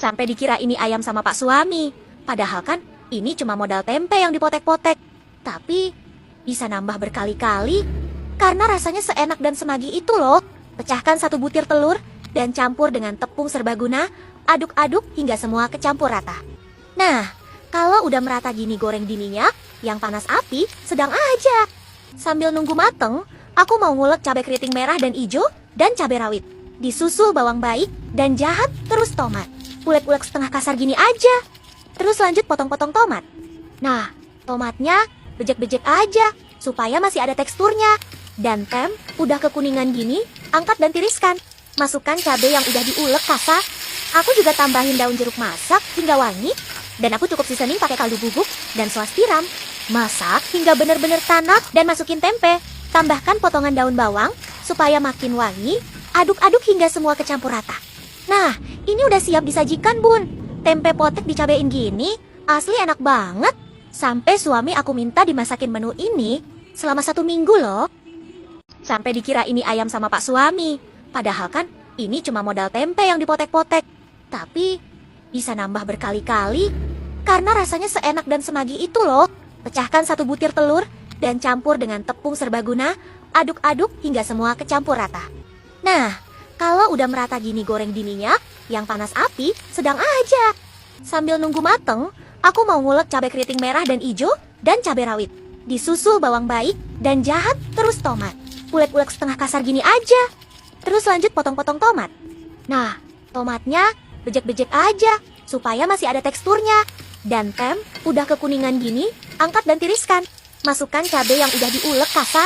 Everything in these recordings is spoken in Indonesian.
Sampai dikira ini ayam sama Pak Suami. Padahal kan ini cuma modal tempe yang dipotek-potek. Tapi bisa nambah berkali-kali karena rasanya seenak dan semagi itu loh. Pecahkan satu butir telur dan campur dengan tepung serbaguna. Aduk-aduk hingga semua kecampur rata. Nah, kalau udah merata gini goreng di minyak yang panas api sedang aja. Sambil nunggu mateng, aku mau ngulek cabai keriting merah dan hijau dan cabai rawit. Disusul bawang baik dan jahat terus tomat. Ulek-ulek setengah kasar gini aja. Terus lanjut potong-potong tomat. Nah, tomatnya bejek-bejek aja supaya masih ada teksturnya. Dan tem udah kekuningan gini, angkat dan tiriskan. Masukkan cabai yang udah diulek kasar. Aku juga tambahin daun jeruk masak hingga wangi. Dan aku cukup seasoning pakai kaldu bubuk dan saus tiram. Masak hingga bener-bener tanak dan masukin tempe. Tambahkan potongan daun bawang supaya makin wangi. Aduk-aduk hingga semua kecampur rata. Nah, ini udah siap disajikan, Bun. Tempe potek dicabein gini, asli enak banget. Sampai suami aku minta dimasakin menu ini selama 1 minggu loh. Sampai dikira ini ayam sama Pak Suami. Padahal kan ini cuma modal tempe yang dipotek-potek. Tapi bisa nambah berkali-kali karena rasanya seenak dan semagi itu loh. Pecahkan satu butir telur dan campur dengan tepung serbaguna. Aduk-aduk hingga semua kecampur rata. Nah, kalau udah merata gini goreng di minyak yang panas api sedang aja. Sambil nunggu mateng, aku mau ngulek cabai keriting merah dan hijau dan cabai rawit. Disusul bawang baik dan jahat terus tomat. Ulek-ulek setengah kasar gini aja. Terus lanjut potong-potong tomat. Nah, tomatnya bejek-bejek aja supaya masih ada teksturnya. Dan tem udah kekuningan gini, angkat dan tiriskan. Masukkan cabai yang udah diulek kasar.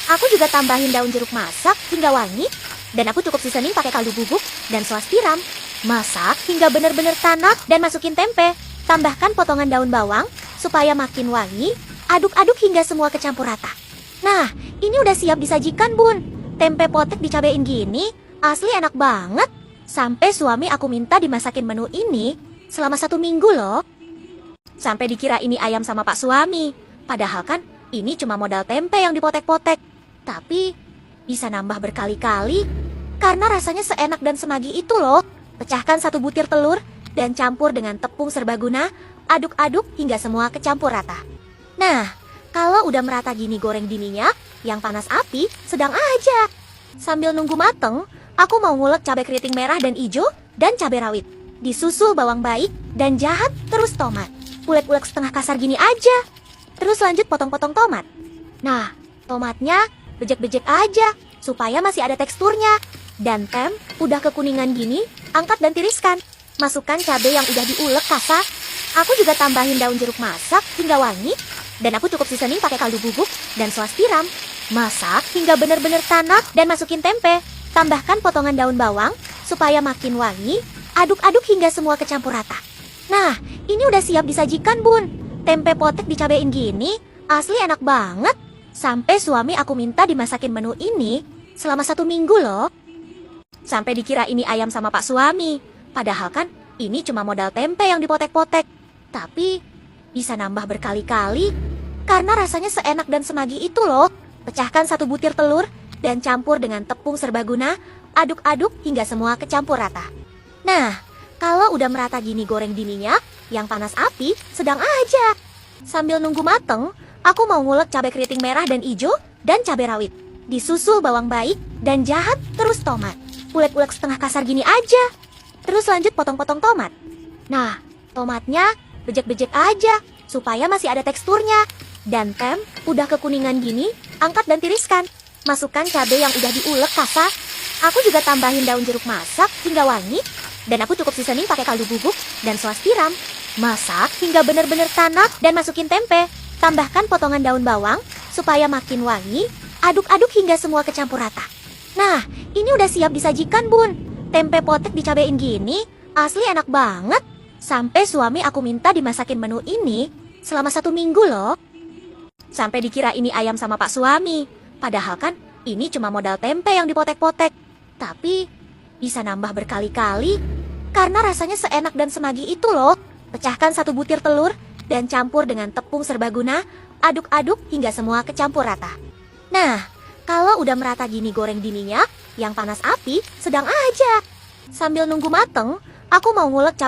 Aku juga tambahin daun jeruk masak hingga wangi. Dan aku cukup seasoning pakai kaldu bubuk dan saus tiram. Masak hingga bener-bener tanak dan masukin tempe. Tambahkan potongan daun bawang supaya makin wangi. Aduk-aduk hingga semua kecampur rata. Nah, ini udah siap disajikan, Bun. Tempe potek dicabein gini, asli enak banget. Sampai suami aku minta dimasakin menu ini selama 1 minggu loh. Sampai dikira ini ayam sama Pak Suami. Padahal kan ini cuma modal tempe yang dipotek-potek. Tapi bisa nambah berkali-kali karena rasanya seenak dan semagi itu loh. Pecahkan satu butir telur dan campur dengan tepung serbaguna. Aduk-aduk hingga semua kecampur rata. Nah, kalau udah merata gini goreng di minyak yang panas api sedang aja. Sambil nunggu mateng, aku mau ngulek cabai keriting merah dan hijau dan cabai rawit. Disusul bawang baik dan jahat terus tomat. Ulek-ulek setengah kasar gini aja. Terus lanjut potong-potong tomat. Nah, tomatnya bejek-bejek aja supaya masih ada teksturnya. Dan tem udah kekuningan gini, angkat dan tiriskan. Masukkan cabai yang udah diulek kasar. Aku juga tambahin daun jeruk masak hingga wangi. Dan aku cukup seasoning pakai kaldu bubuk dan saus tiram. Masak hingga bener-bener tanak dan masukin tempe. Tambahkan potongan daun bawang supaya makin wangi. Aduk-aduk hingga semua kecampur rata. Nah, ini udah siap disajikan, Bun. Tempe potek dicabein gini, asli enak banget. Sampai suami aku minta dimasakin menu ini selama 1 minggu loh. Sampai dikira ini ayam sama Pak Suami. Padahal kan ini cuma modal tempe yang dipotek-potek. Tapi bisa nambah berkali-kali karena rasanya seenak dan semagi itu loh. Pecahkan satu butir telur dan campur dengan tepung serbaguna. Aduk-aduk hingga semua kecampur rata. Nah, kalau udah merata gini goreng di minyak yang panas api sedang aja. Sambil nunggu mateng, aku mau ngulek cabai keriting merah dan hijau dan cabai rawit. Disusul bawang baik dan jahat terus tomat. Ulek-ulek setengah kasar gini aja. Terus lanjut potong-potong tomat. Nah, tomatnya bejek-bejek aja supaya masih ada teksturnya. Dan tem udah kekuningan gini, angkat dan tiriskan. Masukkan cabai yang udah diulek kasar. Aku juga tambahin daun jeruk masak hingga wangi. Dan aku cukup seasoning pakai kaldu bubuk dan saus tiram. Masak hingga bener-bener tanak dan masukin tempe. Tambahkan potongan daun bawang supaya makin wangi. Aduk-aduk hingga semua kecampur rata. Nah, ini udah siap disajikan, Bun. Tempe potek dicabein gini, asli enak banget. Sampai suami aku minta dimasakin menu ini selama 1 minggu loh. Sampai dikira ini ayam sama Pak Suami. Padahal kan ini cuma modal tempe yang dipotek-potek. Tapi bisa nambah berkali-kali karena rasanya seenak dan semagi itu loh. Pecahkan satu butir telur dan campur dengan tepung serbaguna. Aduk-aduk hingga semua kecampur rata. Nah, kalau udah merata gini goreng di minyak yang panas api sedang aja. Sambil nunggu mateng, aku mau ngulek cabai